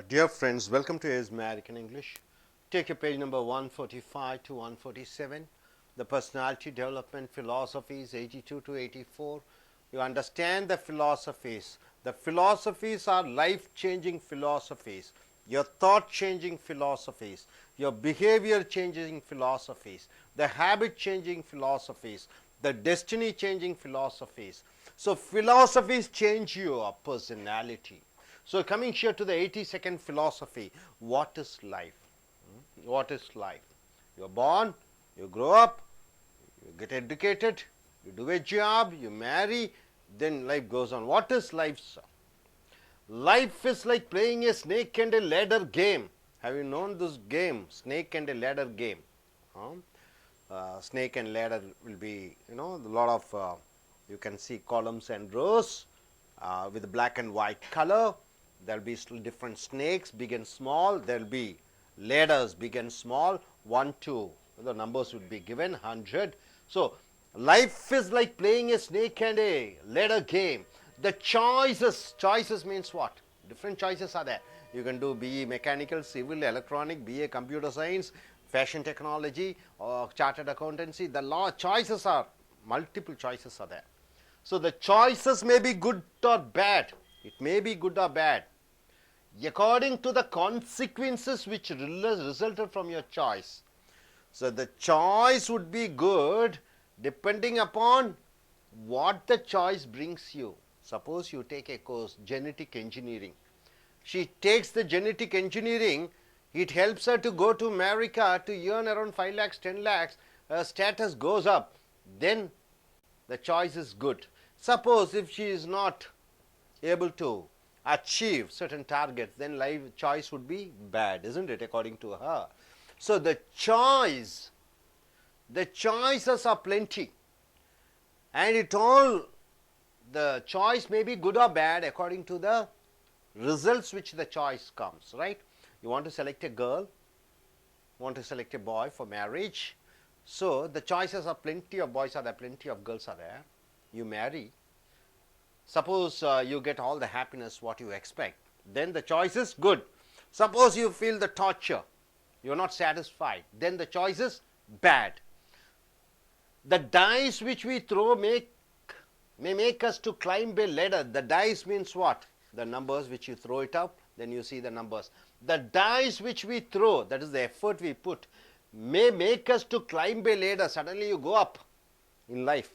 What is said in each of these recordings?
Dear friends, welcome to AS American English. Take your page number 145 to 147. The personality development philosophies 82 to 84. You understand the philosophies. The philosophies are life-changing philosophies, your thought-changing philosophies, your behavior-changing philosophies, the habit-changing philosophies, the destiny-changing philosophies. So philosophies change your personality. So coming here to the 82nd philosophy, what is life? What is life? You are born, you grow up, you get educated, you do a job, you marry, then life goes on. What is life, sir? Life is like playing a snake and a ladder game. Have you known this game, snake and a ladder game? Snake and ladder will be, a lot of, you can see columns and rows with black and white color. There will be different snakes, big and small. There will be ladders, big and small. 1, 2, the numbers will be given, 100. So, life is like playing a snake and a ladder game. The choices means what? Different choices are there. You can do BE Mechanical, Civil, Electronic, BA Computer Science, Fashion Technology, or Chartered Accountancy. The law choices are, multiple choices are there. So, the choices may be good or bad. It may be good or bad according to the consequences which resulted from your choice. So, the choice would be good depending upon what the choice brings you. Suppose you take a course, genetic engineering. She takes the genetic engineering, it helps her to go to America to earn around 5 lakhs, 10 lakhs, her status goes up, then the choice is good. Suppose if she is not able to achieve certain targets, then life choice would be bad, isn't it, according to her. So, the choices are plenty, and the choice may be good or bad according to the results which the choice comes, right? You want to select a girl, want to select a boy for marriage. So, the choices are plenty of boys are there, plenty of girls are there. You marry. Suppose you get all the happiness what you expect, then the choice is good. Suppose you feel the torture, you are not satisfied, then the choice is bad. The dice which we throw may make us to climb a ladder. The dice means what? The numbers which you throw it up, then you see the numbers. The dice which we throw, that is the effort we put, may make us to climb a ladder. Suddenly you go up in life.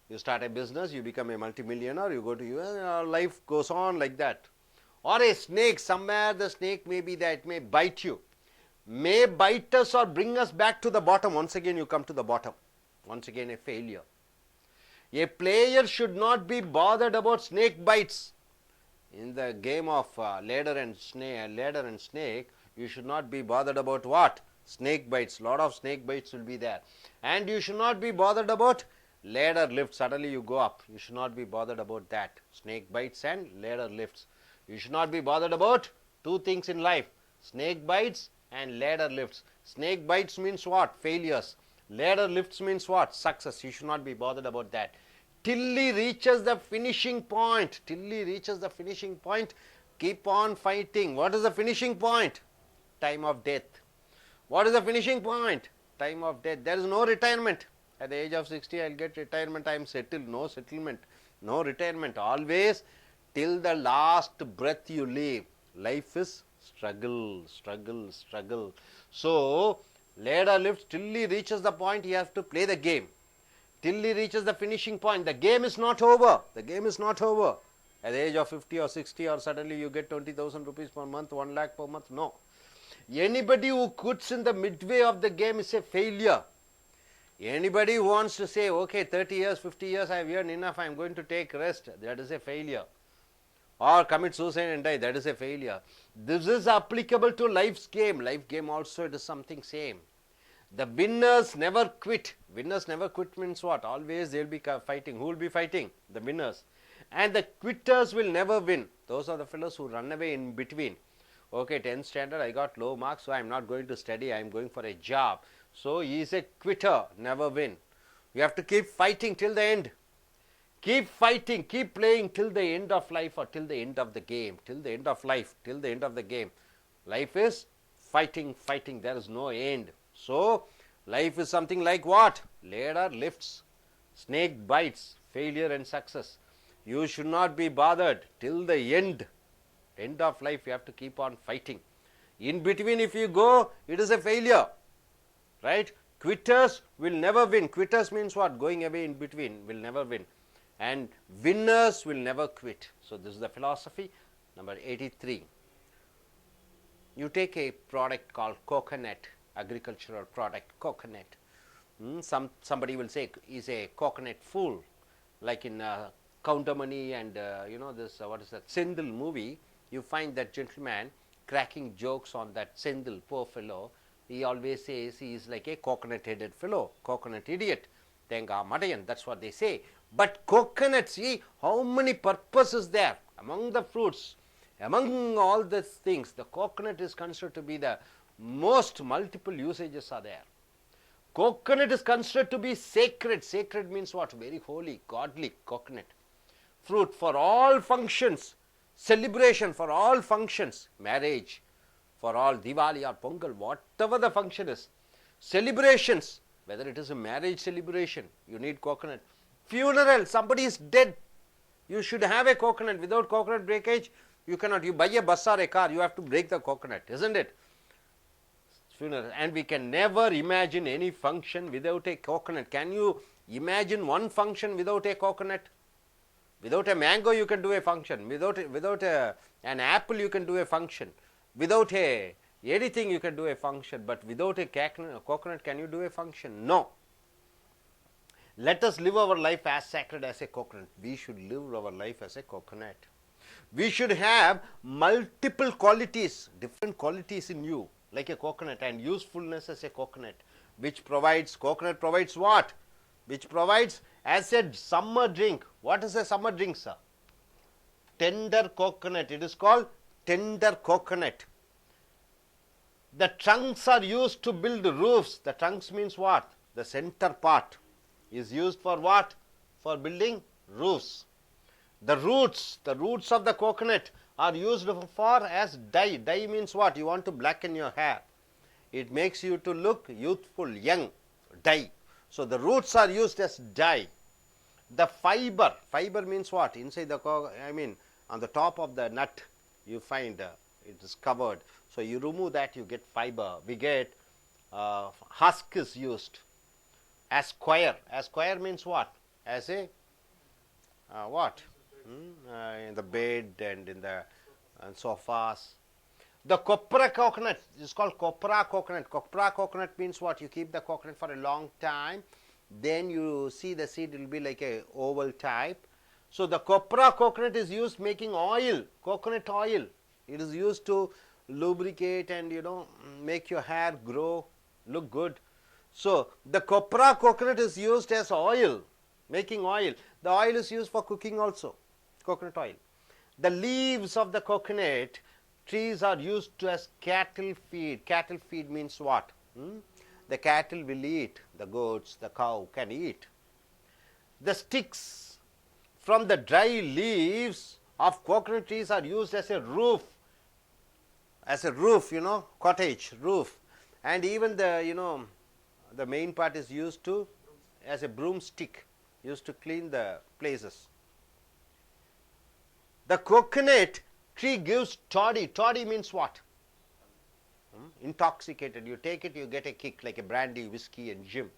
You start a business, you become a multimillionaire, you go to US, life goes on like that. Or a snake, somewhere the snake may be there, it may bite you. May bite us or bring us back to the bottom. Once again you come to the bottom. Once again a failure. A player should not be bothered about snake bites. In the game of ladder and snake, you should not be bothered about what? Snake bites. Lot of snake bites will be there. And you should not be bothered about ladder lift, suddenly you go up. You should not be bothered about that. Snake bites and ladder lifts. You should not be bothered about two things in life. Snake bites and ladder lifts. Snake bites means what? Failures. Ladder lifts means what? Success. You should not be bothered about that. Till he reaches the finishing point. Till he reaches the finishing point, keep on fighting. What is the finishing point? Time of death. What is the finishing point? Time of death. There is no retirement. At the age of 60, I will get retirement, I am settled. No settlement, no retirement. Always till the last breath you live. Life is struggle, struggle, struggle. So, ladder lifts till he reaches the point, he has to play the game. Till he reaches the finishing point. The game is not over. The game is not over. At the age of 50 or 60 or suddenly you get 20,000 rupees per month, 1 lakh per month. No. Anybody who quits in the midway of the game is a failure. Anybody who wants to say, okay, 30 years, 50 years, I have earned enough, I am going to take rest, that is a failure. Or commit suicide and die, that is a failure. This is applicable to life's game. Life game also, it is something same. The winners never quit. Winners never quit means what? Always they will be fighting. Who will be fighting? The winners. And the quitters will never win. Those are the fellows who run away in between. Okay, 10th standard, I got low marks, so I am not going to study, I am going for a job. So, he is a quitter, never win. You have to keep fighting till the end. Keep fighting, keep playing till the end of life or till the end of the game, till the end of life, till the end of the game. Life is fighting, fighting. There is no end. So, life is something like what? Ladder lifts, snake bites, failure and success. You should not be bothered till the end. End of life, you have to keep on fighting. In between, if you go, it is a failure. Right? Quitters will never win. Quitters means what? Going away in between will never win. And winners will never quit. So, this is the philosophy. Number 83. You take a product called coconut, agricultural product, coconut. Somebody will say, is a coconut fool? Like in Countermoney and this, what is that, Sendil movie, you find that gentleman cracking jokes on that Sendil, poor fellow. He always says he is like a coconut-headed fellow, coconut idiot. Tenga Madayan, that's what they say. But coconut, see how many purposes there among the fruits, among all these things. The coconut is considered to be the most multiple usages are there. Coconut is considered to be sacred. Sacred means what? Very holy, godly coconut. Fruit for all functions, celebration for all functions, marriage, for all Diwali or Pongal, whatever the function is. Celebrations, whether it is a marriage celebration, you need coconut. Funeral, somebody is dead, you should have a coconut. Without coconut breakage, you cannot. You buy a bus or a car, you have to break the coconut, isn't it? Funeral. And we can never imagine any function without a coconut. Can you imagine one function without a coconut? Without a mango, you can do a function. Without an apple, you can do a function. Without anything, you can do a function. But without a coconut, can you do a function? No. Let us live our life as sacred as a coconut. We should live our life as a coconut. We should have multiple qualities, different qualities in you, like a coconut, and usefulness as a coconut, which provides, coconut provides what? Which provides as a summer drink. What is a summer drink, sir? Tender coconut. It is called tender coconut. The trunks are used to build roofs. The trunks means what? The center part is used for what? For building roofs. The roots of the coconut are used for as dye. Dye means what? You want to blacken your hair. It makes you to look youthful, young. Dye. So, the roots are used as dye. The fiber means what? Inside the, on the top of the nut, you find it is covered. So, you remove that, you get fiber. We get husk is used as square. As square means what? As a what? In the bed and in the sofas. The copra coconut is called copra coconut. Copra coconut means what? You keep the coconut for a long time, then you see the seed will be like a oval type. So, the copra coconut is used making oil, coconut oil. It is used to lubricate and make your hair grow, look good. So, the copra coconut is used as oil, making oil. The oil is used for cooking also, coconut oil. The leaves of the coconut trees are used to as cattle feed. Cattle feed means what? The cattle will eat, the goats, the cow can eat. The sticks from the dry leaves of coconut trees are used as a roof, cottage roof. And even the, the main part is used to as a broomstick, used to clean the places. The coconut tree gives toddy. Toddy means what? Intoxicated. You take it, you get a kick like a brandy, whiskey and gin.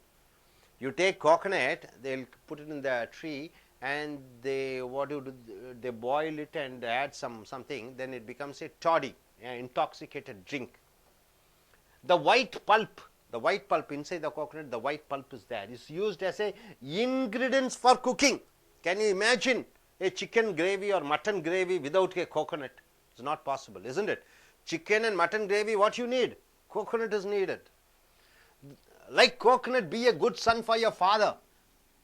You take coconut, they'll put it in the tree and they they boil it and add something, then it becomes a toddy, an intoxicated drink. The white pulp inside the coconut, the white pulp is there. It's used as a ingredients for cooking. Can you imagine a chicken gravy or mutton gravy without a coconut? It's not possible, isn't it? Chicken and mutton gravy, what you need? Coconut is needed. Like coconut, be a good son for your father.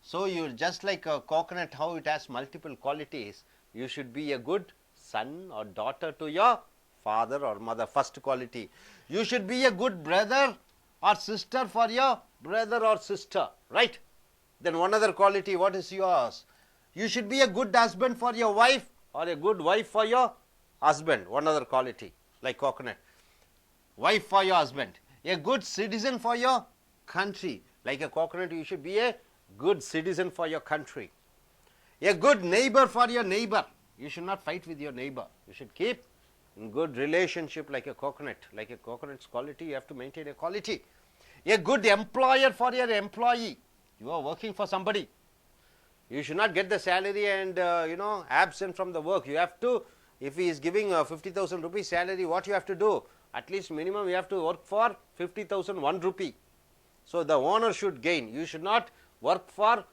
So, you just like a coconut, how it has multiple qualities, you should be a good son or daughter to your father or mother. First quality. You should be a good brother or sister for your brother or sister, right? Then one other quality, what is yours? You should be a good husband for your wife or a good wife for your husband. One other quality, like coconut. Wife for your husband. A good citizen for your country. Like a coconut, you should be a good citizen for your country. A good neighbor for your neighbor. You should not fight with your neighbor. You should keep in good relationship like a coconut. Like a coconut's quality, you have to maintain a quality. A good employer for your employee. You are working for somebody. You should not get the salary and absent from the work. You have to, if he is giving 50,000 rupees salary, what you have to do? At least minimum you have to work for 50,001 rupee. So the owner should gain. You should not work for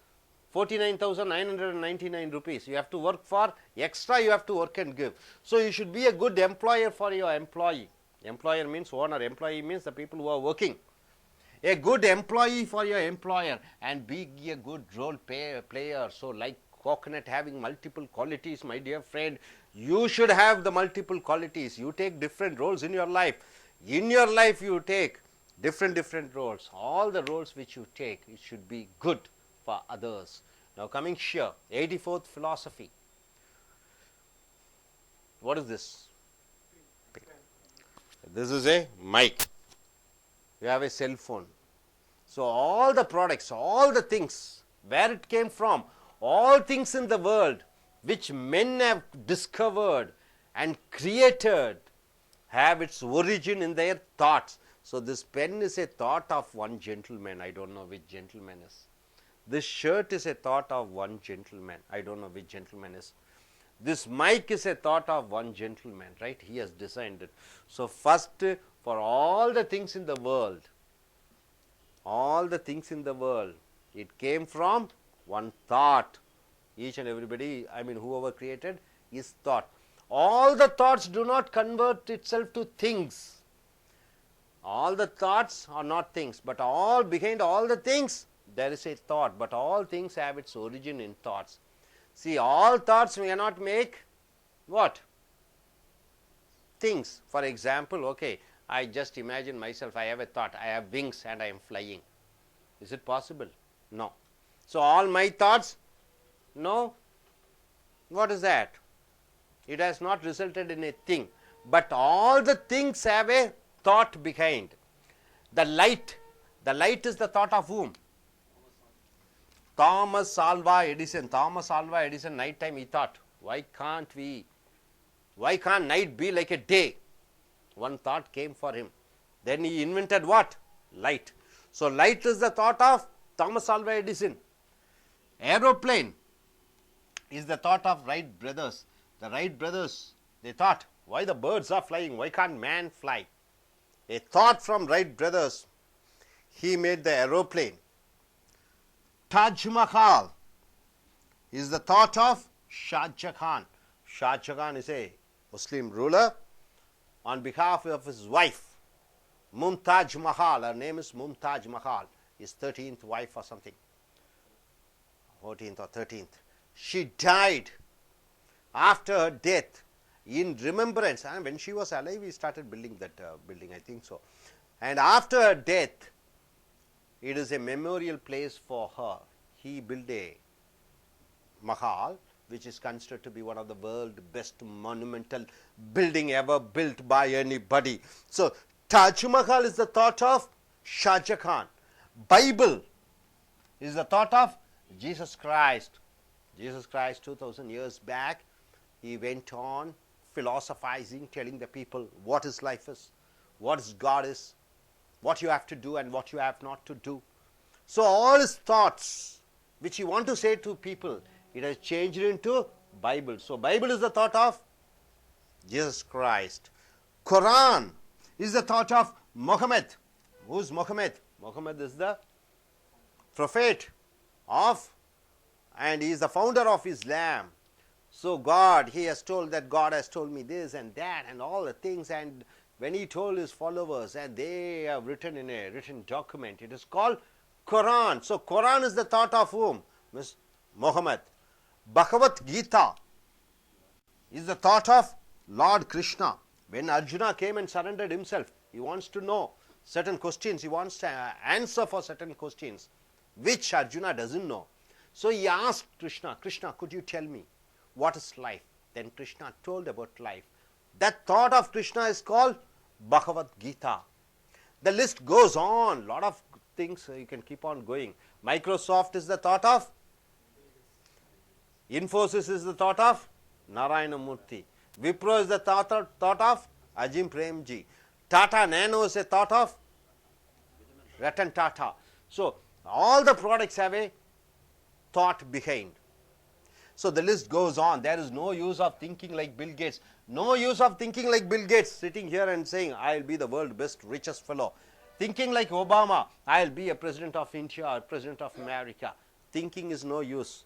49,999 rupees. You have to work for extra, you have to work and give. So you should be a good employer for your employee. Employer means owner, employee means the people who are working. A good employee for your employer, and be a good role player. So like coconut having multiple qualities, my dear friend, you should have the multiple qualities. You take different roles in your life. In your life you take different roles. All the roles which you take, it should be good for others. Now coming here, 84th philosophy. What is this? This is a mic. You have a cell phone. So all the products, all the things, where it came from, all things in the world which men have discovered and created have its origin in their thoughts. So this pen is a thought of one gentleman. I don't know which gentleman is. This shirt is a thought of one gentleman. I don't know which gentleman is. This mic is a thought of one gentleman, right? He has designed it. So first, for all the things in the world, it came from one thought. Each and everybody, whoever created is thought. All the thoughts do not convert itself to things. All the thoughts are not things, but all behind all the things, there is a thought, but all things have its origin in thoughts. See, all thoughts cannot make what? Things. For example, okay, I just imagine myself, I have a thought, I have wings and I am flying. Is it possible? No. So all my thoughts, no. What is that? It has not resulted in a thing, but all the things have a thought behind. The light is the thought of whom? Thomas Alva Edison. Thomas Alva Edison, night time he thought, why can't night be like a day? One thought came for him. Then he invented what? Light. So light is the thought of Thomas Alva Edison. Aeroplane is the thought of Wright brothers. The Wright brothers, they thought, why the birds are flying? Why can't man fly? A thought from Wright brothers. He made the aeroplane. Taj Mahal is the thought of Shah Jahan. Shah Jahan is a Muslim ruler. On behalf of his wife, Mumtaz Mahal, her name is Mumtaz Mahal, his 13th wife or something, 14th or 13th. She died. After her death, in remembrance, and when she was alive, we started building that building, I think so. And after her death, it is a memorial place for her. He built a Mahal, which is considered to be one of the world's best monumental building ever built by anybody. So Taj Mahal is the thought of Shah Jahan. Bible is the thought of Jesus Christ. Jesus Christ, 2000 years back, he went on philosophizing, telling the people what his life is, what his God is, what you have to do and what you have not to do. So all his thoughts which he want to say to people, it has changed into Bible. So Bible is the thought of Jesus Christ. Quran is the thought of Muhammad. Who is Muhammad? Muhammad is the prophet of, and he is the founder of Islam. So God, he has told that God has told me this and that and all the things, and when he told his followers, and they have written in a written document, it is called Quran. So Quran is the thought of whom? Muhammad. Bhagavad Gita is the thought of Lord Krishna. When Arjuna came and surrendered himself, he wants to know certain questions, he wants to answer for certain questions, which Arjuna doesn't know. So he asked Krishna, Krishna, could you tell me what is life? Then Krishna told about life. That thought of Krishna is called Bhagavad Gita. The list goes on, lot of things you can keep on going. Microsoft is the thought of, Infosys is the thought of Narayana Murthy. Wipro is the thought of Ajim Premji. Tata Nano is a thought of Ratan Tata. So all the products have a thought behind. So the list goes on. There is no use of thinking like Bill Gates. No use of thinking like Bill Gates, sitting here and saying, I'll be the world's best, richest fellow. Thinking like Obama, I'll be a president of India or president of America. Thinking is no use.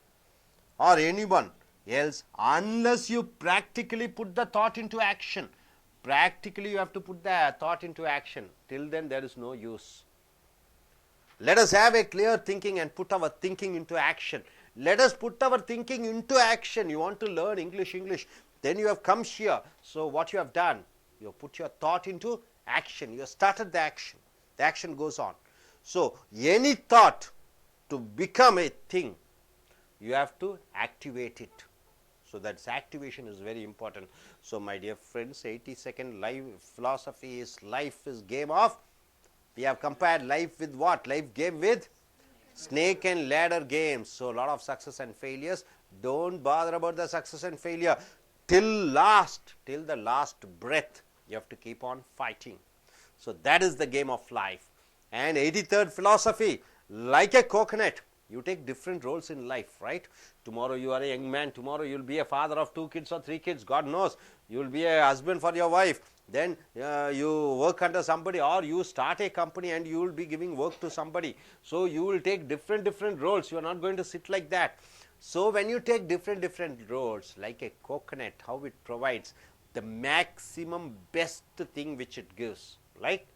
Or anyone else, unless you practically put the thought into action. Practically you have to put the thought into action. Till then there is no use. Let us have a clear thinking and put our thinking into action. Let us put our thinking into action. You want to learn English. Then you have come here. So what you have done, you have put your thought into action. You have started the action. The action goes on. So any thought to become a thing, you have to activate it. So that's activation is very important. So my dear friends, 82nd life philosophy is life is game of. We have compared life with what? Life game with snake and ladder games. So a lot of success and failures. Don't bother about the success and failure. Till the last breath, you have to keep on fighting. So that is the game of life. And 83rd philosophy, like a coconut, you take different roles in life, right? Tomorrow you are a young man. Tomorrow you will be a father of 2 kids or 3 kids. God knows. You will be a husband for your wife. Then you work under somebody, or you start a company and you will be giving work to somebody. So you will take different roles. You are not going to sit like that. So when you take different roles, like a coconut, how it provides the maximum best thing which it gives, like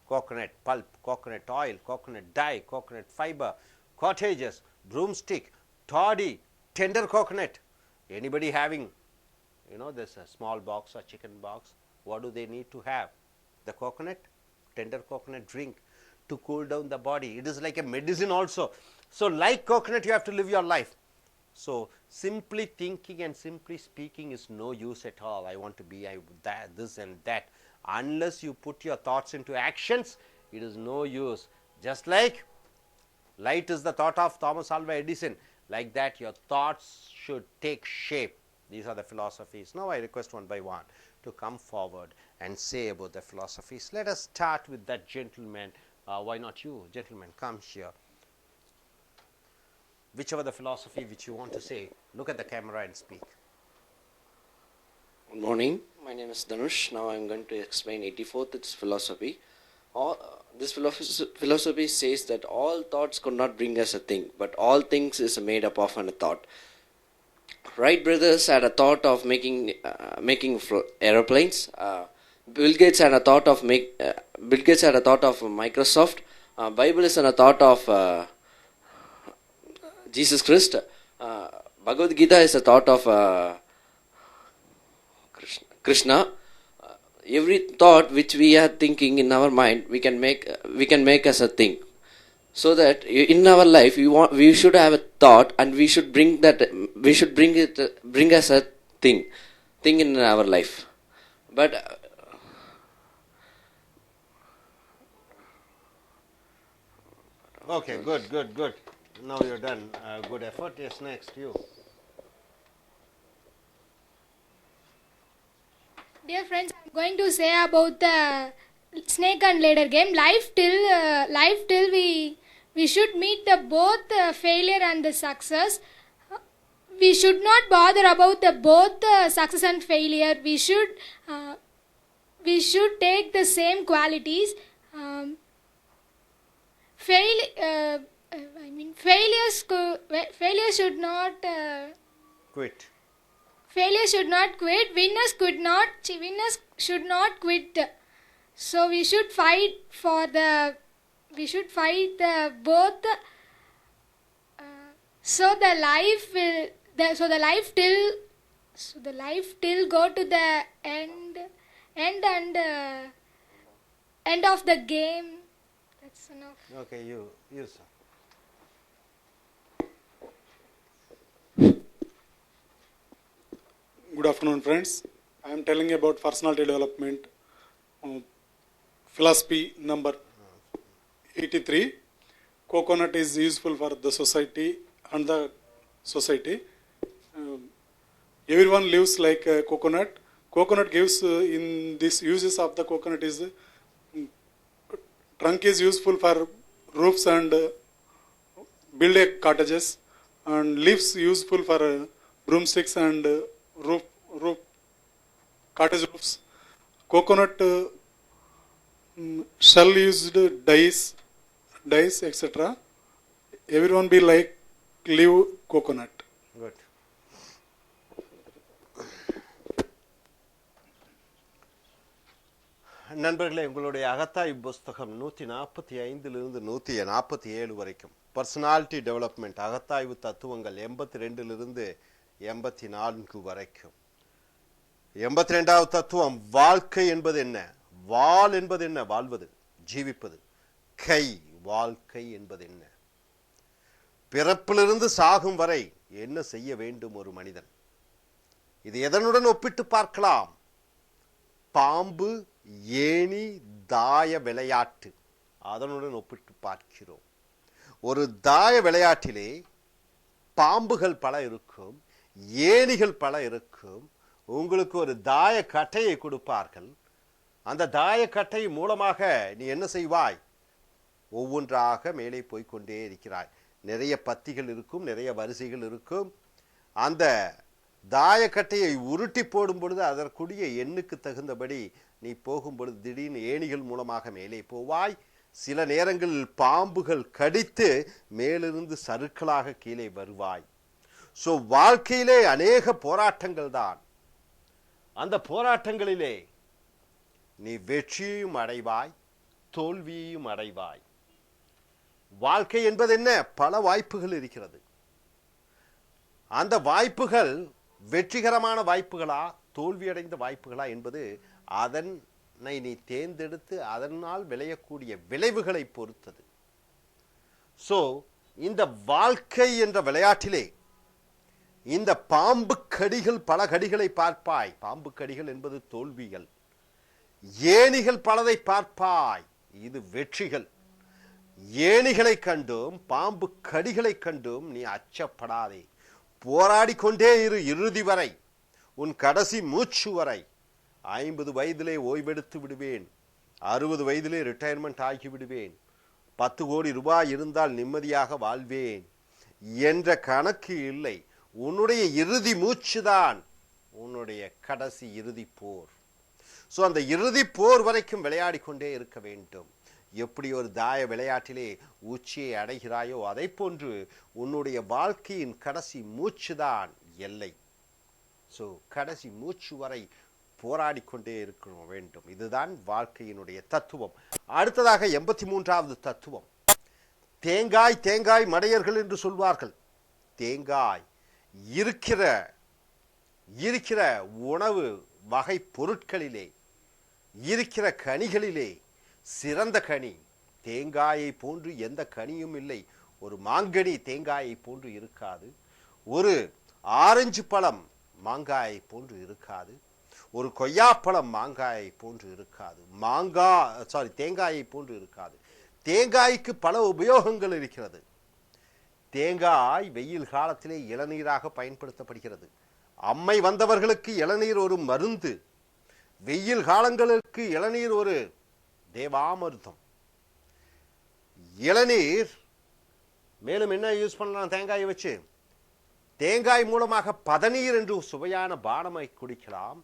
coconut pulp, coconut oil, coconut dye, coconut fiber, cottages, broomstick, toddy, tender coconut. Anybody having, this a small box or chicken box, what do they need to have? The coconut, tender coconut drink to cool down the body. It is like a medicine also. So like coconut, you have to live your life. So simply thinking and simply speaking is no use at all. I want to be this and that. Unless you put your thoughts into actions, it is no use. Just like light is the thought of Thomas Alva Edison. Like that, your thoughts should take shape. These are the philosophies. Now I request one by one to come forward and say about the philosophies. Let us start with that gentleman. Why not you, gentlemen? Come here. Whichever the philosophy which you want to say, look at the camera and speak. Good morning. My name is Dhanush. Now I am going to explain 84th its philosophy. This philosophy says that all thoughts could not bring us a thing, but all things is made up of a thought. Wright brothers had a thought of making aeroplanes. Bill Gates had a thought of Microsoft. Bible is a thought of Jesus Christ. Bhagavad Gita is a thought of Krishna. Every thought which we are thinking in our mind, we can make as a thing. So that in our life, we should have a thought, and we should bring as a thing in our life. But okay, good. Now you're done. Good effort. Yes, next you. Dear friends, I'm going to say about the snake and ladder game. Life till we should meet the both failure and the success. We should not bother about the both success and failure. We should take the same qualities. Failure should not Quit. Failure should not quit. Winners should not quit. So we should fight the both. So the life till go to the end and end of the game. That's enough. Okay, you sir. Good afternoon, friends. I am telling about personality development, philosophy number 83. Coconut is useful for the society and the society. Everyone lives like a coconut. Coconut gives in this uses of the coconut is trunk is useful for roofs and build a cottages, and leaves useful for broomsticks and roof cottage roofs. Coconut shell used dyes etc. Everyone be like live coconut. Good. நண்பர்களே, உங்களுடைய அகத்தாய்வு புஸ்தகம் 145 147 வரைக்கும் personality development அகத்தாய்வு தத்துவங்கள் 82 84 வரைக்கும். 82வது தத்துவம் வாழ்க்கை என்பது என்ன, வாள் என்பது என்ன, வாழ்வது ஜீவிப்பது, கை வாழ்க்கை என்பது என்ன, பிறப்பிலிருந்து சாகும் வரை என்ன செய்ய வேண்டும் ஒரு மனிதன். இது எதனுடன் ஒப்பிட்டு பார்க்கலாம்? பாம்பு, ஏணி, தாய விளையாட்டு, அதனுடன் ஒப்பிட்டு பார்க்கிறோம். ஒரு தாய விளையாட்டிலே பாம்புகள் பல இருக்கும், ஏணிகள் பல இருக்கும். உங்களுக்கு ஒரு தாய கட்டையை கொடுப்பார்கள். அந்த தாய கட்டை மூலமாக நீ என்ன செய்வாய்? ஒவ்வொன்றாக மேலே போய்கொண்டே இருக்கிறாய். நிறைய பத்திகள் இருக்கும், நிறைய வரிசைகள் இருக்கும். அந்த தாயக்கட்டையை உருட்டி போடும் பொழுது அதற்குரிய எண்ணுக்கு தகுந்தபடி நீ போகும் பொழுது திடீர்னு ஏணிகள் மூலமாக மேலே போவாய். சில நேரங்களில் பாம்புகள் கடித்து மேலிருந்து சறுக்கலாக கீழே வருவாய். ஸோ வாழ்க்கையிலே அநேக போராட்டங்கள் தான். அந்த போராட்டங்களிலே நீ வெற்றியும் அடைவாய், தோல்வியையும் அடைவாய். வாழ்க்கை என்பது என்ன? பல வாய்ப்புகள் இருக்கிறது. அந்த வாய்ப்புகள் வெற்றிகரமான வாய்ப்புகளா, தோல்வியடைந்த வாய்ப்புகளா என்பது அதனை நீ தேர்ந்தெடுத்து அதனால் விளையக்கூடிய விளைவுகளை பொறுத்தது. ஸோ இந்த வாழ்க்கை என்ற விளையாட்டிலே இந்த பாம்பு கடிகள், பல கடிகளை பார்ப்பாய். பாம்பு கடிகள் என்பது தோல்விகள். ஏணிகள் பலதை பார்ப்பாய், இது வெற்றிகள். ஏணிகளை கண்டும் பாம்பு கடிகளை கண்டும் நீ அச்சப்படாதே. போராடி கொண்டே இரு இறுதி வரை, உன் கடைசி மூச்சு வரை. 50 வயதிலே ஓய்வெடுத்து விடுவேன், 60 வயதிலே ரிட்டையர்மெண்ட் ஆகி விடுவேன், 10 கோடி ரூபாய் இருந்தால் நிம்மதியாக வாழ்வேன் என்ற கணக்கு இல்லை. உன்னுடைய இறுதி மூச்சுதான் உன்னுடைய கடைசி இறுதி போர். ஸோ அந்த இறுதி போர் வரைக்கும் விளையாடி கொண்டே இருக்க வேண்டும். எப்படி ஒரு தாய விளையாட்டிலே உச்சியை அடைகிறாயோ அதை போன்று உன்னுடைய வாழ்க்கையின் கடைசி மூச்சுதான் எல்லை. ஸோ கடைசி மூச்சு வரை போராடி கொண்டே இருக்க வேண்டும். இதுதான் வாழ்க்கையினுடைய தத்துவம். அடுத்ததாக 83வது தத்துவம், தேங்காய் தேங்காய் மடையர்கள் என்று சொல்வார்கள். தேங்காய் இருக்கிற உணவு வகை பொருட்களிலே, இருக்கிற கனிகளிலே சிறந்த கனி தேங்காயை போன்று எந்த கனியும் இல்லை. ஒரு மாங்கனி தேங்காயை போன்று இருக்காது, ஒரு ஆரஞ்சு பழம் மாங்காயை போன்று இருக்காது, ஒரு கொய்யாப்பழம் மாங்காயை போன்று இருக்காது, தேங்காயை போன்று இருக்காது. தேங்காய்க்கு பல உபயோகங்கள் இருக்கிறது. தேங்காய் வெயில் காலத்திலே இளநீராக பயன்படுத்தப்படுகிறது. அம்மை வந்தவர்களுக்கு இளநீர் ஒரு மருந்து, வெயில் காலங்களுக்கு இளநீர் ஒரு தேவாமிர்தம். இளநீர் மேலும் என்ன யூஸ் பண்ணலாம்? தேங்காயை வச்சு தேங்காய் மூலமாக பதநீர் என்று சுவையான பானமை குடிக்கலாம்.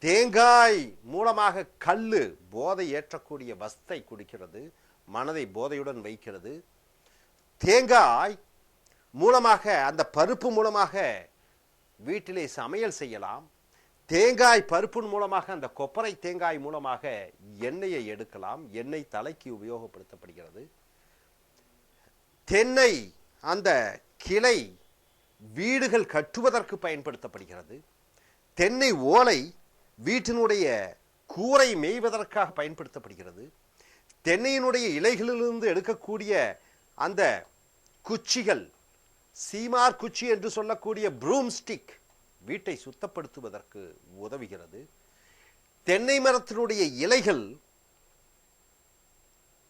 தேங்காய் மூலமாக கல்லு போதை ஏற்றக்கூடிய வஸ்தை குடிக்கிறது, மனதை போதையுடன் வைக்கிறது. தேங்காய் மூலமாக, அந்த பருப்பு மூலமாக வீட்டிலே சமையல் செய்யலாம். தேங்காய் பருப்பின் மூலமாக, அந்த கொப்பரை தேங்காய் மூலமாக எண்ணெயை எடுக்கலாம். எண்ணெய் தலைக்கு உபயோகப்படுத்தப்படுகிறது. தென்னை அந்த கிளை வீடுகள் கட்டுவதற்கு பயன்படுத்தப்படுகிறது. தென்னை ஓலை வீட்டினுடைய கூரை மேய்வதற்காக பயன்படுத்தப்படுகிறது. தென்னையினுடைய இலைகளிலிருந்து எடுக்கக்கூடிய அந்த குச்சிகள், சீமார் குச்சி என்று சொல்லக்கூடிய ப்ரூம் ஸ்டிக், வீட்டை சுத்தப்படுத்துவதற்கு உதவுகிறது. தென்னை மரத்தினுடைய இலைகள்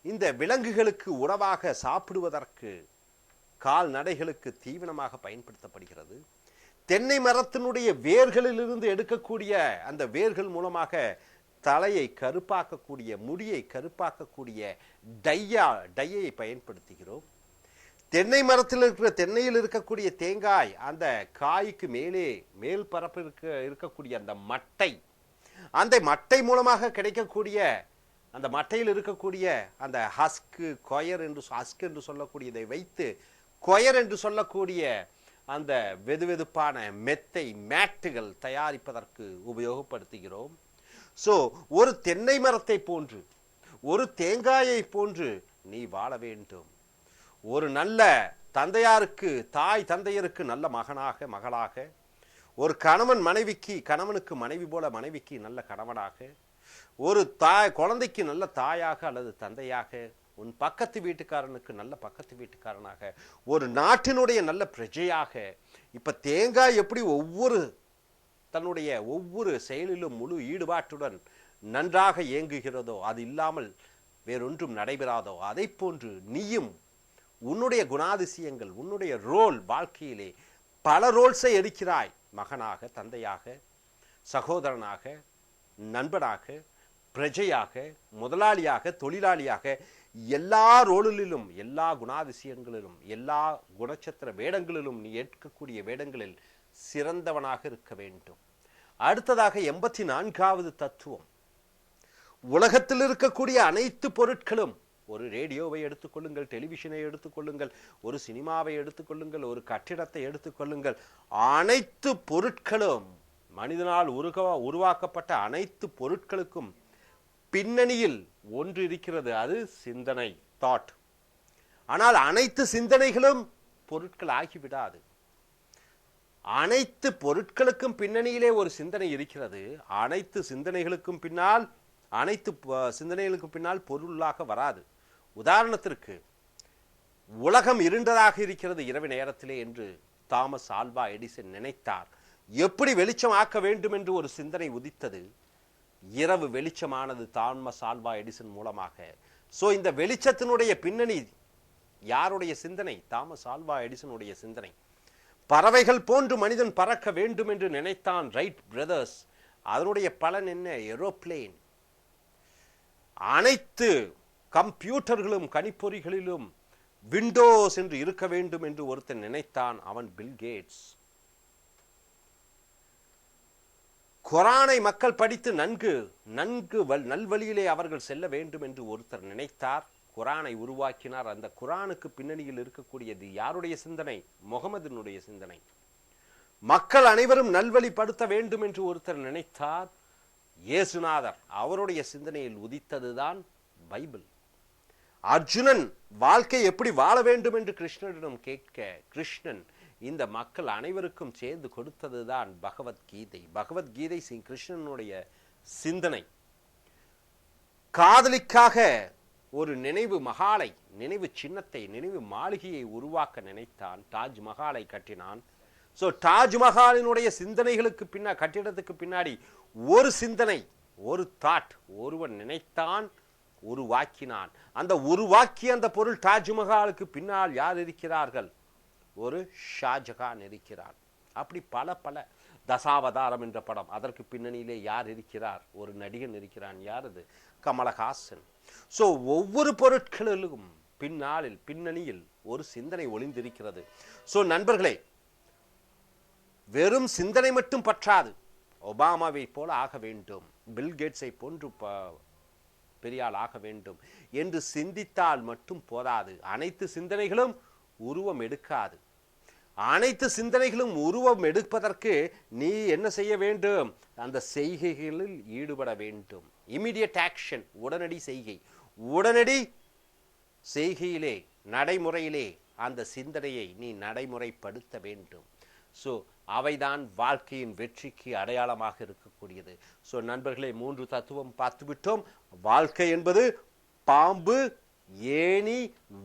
இந்த விலங்குகளுக்கு உணவாக சாப்பிடுவதற்கு, கால்நடைகளுக்கு தீவனமாக பயன்படுத்தப்படுகிறது. தென்னை மரத்தினுடைய வேர்களிலிருந்து எடுக்கக்கூடிய அந்த வேர்கள் மூலமாக தலையை கருப்பாக்கக்கூடிய, முடியை கருப்பாக்கக்கூடிய டையை பயன்படுத்துகிறோம். தென்னை மரத்தில் தென்னையில் இருக்கக்கூடிய தேங்காய், அந்த காய்க்கு மேல் பரப்பு இருக்கக்கூடிய அந்த மட்டை மூலமாக கிடைக்கக்கூடிய, அந்த மட்டையில் இருக்கக்கூடிய அந்த கொயர் என்று சொல்லக்கூடியதை வைத்து கொயர் என்று சொல்லக்கூடிய அந்த வெதுவெதுப்பான மேட்டுகள் தயாரிப்பதற்கு உபயோகப்படுத்துகிறோம். ஸோ ஒரு தென்னை மரத்தை போன்று, ஒரு தேங்காயை போன்று நீ வாழ வேண்டும். ஒரு நல்ல தந்தையருக்கு நல்ல மகளாக, ஒரு கணவனுக்கு மனைவி போல மனைவிக்கு நல்ல கணவனாக, ஒரு குழந்தைக்கு நல்ல தாயாக அல்லது தந்தையாக, உன் பக்கத்து வீட்டுக்காரனுக்கு நல்ல பக்கத்து வீட்டுக்காரனாக, ஒரு நாட்டினுடைய நல்ல பிரஜையாக. இப்ப தேங்காய் எப்படி தன்னுடைய ஒவ்வொரு செயலிலும் முழு ஈடுபாட்டுடன் நன்றாக இயங்குகிறதோ, அது இல்லாமல் வேறொன்றும் நடைபெறாதோ, அதை போன்று நீயும் உன்னுடைய குணாதிசயங்கள், உன்னுடைய வாழ்க்கையிலே பல ரோல்ஸை எடுக்கிறாய். மகனாக, தந்தையாக, சகோதரனாக, நண்பனாக, பிரஜையாக, முதலாளியாக, தொழிலாளியாக, எல்லா ரோலிலும், எல்லா குணாதிசயங்களிலும், எல்லா குணச்சத்திர வேடங்களிலும் நீ ஏற்கக்கூடிய வேடங்களில் சிறந்தவனாக இருக்க வேண்டும். அடுத்ததாக 84வது தத்துவம். உலகத்தில் இருக்கக்கூடிய அனைத்து பொருட்களும், ஒரு ரேடியோவை எடுத்துக்கொள்ளுங்கள், டெலிவிஷனை எடுத்துக்கொள்ளுங்கள், ஒரு சினிமாவை எடுத்துக்கொள்ளுங்கள், ஒரு கட்டிடத்தை எடுத்துக்கொள்ளுங்கள், அனைத்து பொருட்களும், மனிதனால் உருவாக்கப்பட்ட அனைத்து பொருட்களுக்கும் பின்னணியில் ஒன்று இருக்கிறது, அது சிந்தனை, தாட். ஆனால் அனைத்து சிந்தனைகளும் பொருட்கள் ஆகிவிடாது. அனைத்து பொருட்களுக்கும் பின்னணியிலே ஒரு சிந்தனை இருக்கிறது. அனைத்து சிந்தனைகளுக்கும் பின்னால் பொருளாக வராது. உதாரணத்திற்கு, உலகம் இருண்டதாக இருக்கிறது இரவு நேரத்திலே என்று தாமஸ் ஆல்வா எடிசன் நினைத்தார். எப்படி வெளிச்சம் ஆக்க வேண்டும் என்று ஒரு சிந்தனை உதித்தது. இரவு வெளிச்சமானது தாமஸ் ஆல்வா எடிசன் மூலமாக. சோ இந்த வெளிச்சத்தினுடைய பின்னணி யாருடைய சிந்தனை? தாமஸ் ஆல்வா எடிசனுடைய சிந்தனை. பறவைகள் போன்று மனிதன் பறக்க வேண்டும் என்று நினைத்தான் ரைட் பிரதர்ஸ். அதனுடைய பலன் என்ன? ஏரோப்ளேன். அனைத்து கம்ப்யூட்டர்களும் கணிப்பொறிகளிலும் விண்டோஸ் என்று இருக்க வேண்டும் என்று ஒருத்தன் நினைத்தான், அவன் பில் கேட்ஸ். குரானை மக்கள் படித்து நன்கு நல்வழியிலே அவர்கள் செல்ல வேண்டும் என்று ஒருத்தர் நினைத்தார், குரானை உருவாக்கினார். அந்த குரானுக்கு பின்னணியில் இருக்கக்கூடியது யாருடைய சிந்தனை? முகமதினுடைய சிந்தனை. மக்கள் அனைவரும் நல்வழிப்படுத்த வேண்டும் என்று ஒருத்தர் நினைத்தார், இயேசுநாதர். அவருடைய சிந்தனையில் உதித்ததுதான் பைபிள். அர்ஜுனன் வாழ்க்கை எப்படி வாழ வேண்டும் என்று கிருஷ்ணனிடம் கேட்க, கிருஷ்ணன் இந்த மக்கள் அனைவருக்கும் சேர்ந்து கொடுத்ததுதான் பகவத்கீதை. பகவத்கீதை கிருஷ்ணனுடைய சிந்தனை. காதலிக்காக ஒரு நினைவு சின்னத்தை, நினைவு மாளிகையை உருவாக்க நினைத்தான். தாஜ்மஹாலை கட்டினான். சோ தாஜ்மஹாலினுடைய சிந்தனைகளுக்கு கட்டிடத்துக்கு பின்னாடி ஒரு சிந்தனை, ஒரு தாட், ஒருவன் நினைத்தான், உருவாக்கினான். அந்த உருவாக்கிய அந்த பொருள் தாஜ்மஹாலுக்கு பின்னால் யார் இருக்கிறார்கள்? ஒரு ஷாஜகான் இருக்கிறார். அப்படி பல தசாவதாரம் என்ற படம், அதற்கு பின்னணியிலே யார் இருக்கிறார்? ஒரு நடிகன் இருக்கிறான். யார் அது? கமலஹாசன். சோ ஒவ்வொரு பொருட்களிலும் பின்னணியில் ஒரு சிந்தனை ஒளிந்திருக்கிறது. சோ நண்பர்களே, வெறும் சிந்தனை மட்டும் பற்றாது. ஒபாமாவை போல ஆக வேண்டும், பில் கேட்ஸை போன்று பெரியாள் ஆக வேண்டும் என்று சிந்தித்தால் மட்டும் போதாது. அனைத்து சிந்தனைகளும் உருவம் எடுக்காது. அனைத்து சிந்தனைகளும் உருவம் எடுப்பதற்கு நீ என்ன செய்ய வேண்டும்? அந்த செய்கைகளில் ஈடுபட வேண்டும். இமிடியட் ஆக்ஷன், உடனடி செய்கை. உடனடி செய்கையிலே, நடைமுறையிலே அந்த சிந்தனையை நீ நடைமுறைப்படுத்த வேண்டும். ஸோ அவைதான் வாழ்க்கையின் வெற்றிக்கு அடையாளமாக இருக்கக்கூடியது. ஸோ நண்பர்களே, 3 தத்துவம் பார்த்து விட்டோம். வாழ்க்கை என்பது பாம்பு ஏணி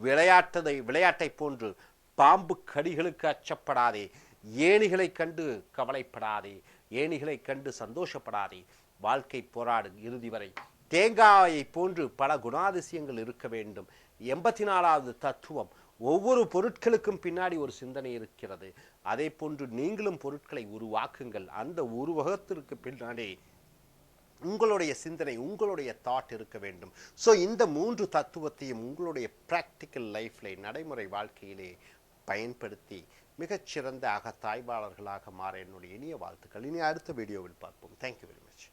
விளையாட்டை போன்று. பாம்பு கடிகளுக்கு அச்சப்படாதே, ஏணிகளை கண்டு கவலைப்படாதே, ஏணிகளை கண்டு சந்தோஷப்படாதே. வாழ்க்கை போராடு இறுதி வரை. தேங்காயை போன்று பல குணாதிசயங்கள் இருக்க வேண்டும். 84வது தத்துவம், ஒவ்வொரு பொருட்களுக்கும் பின்னாடி ஒரு சிந்தனை இருக்கிறது. அதே போன்று நீங்களும் பொருட்களை உருவாக்குங்கள். அந்த உருவகத்திற்கு பின்னாடி உங்களுடைய சிந்தனை, உங்களுடைய தாட் இருக்க வேண்டும். ஸோ இந்த 3 தத்துவத்தையும் உங்களுடைய ப்ராக்டிக்கல் லைஃப்ல, நடைமுறை வாழ்க்கையிலே பயன்படுத்தி மிகச்சிறந்த அகத்தாய்வாளர்களாக மாற என்னுடைய இனிய வாழ்த்துக்கள். இனி அடுத்த வீடியோவில் பார்ப்போம். Thank you very much.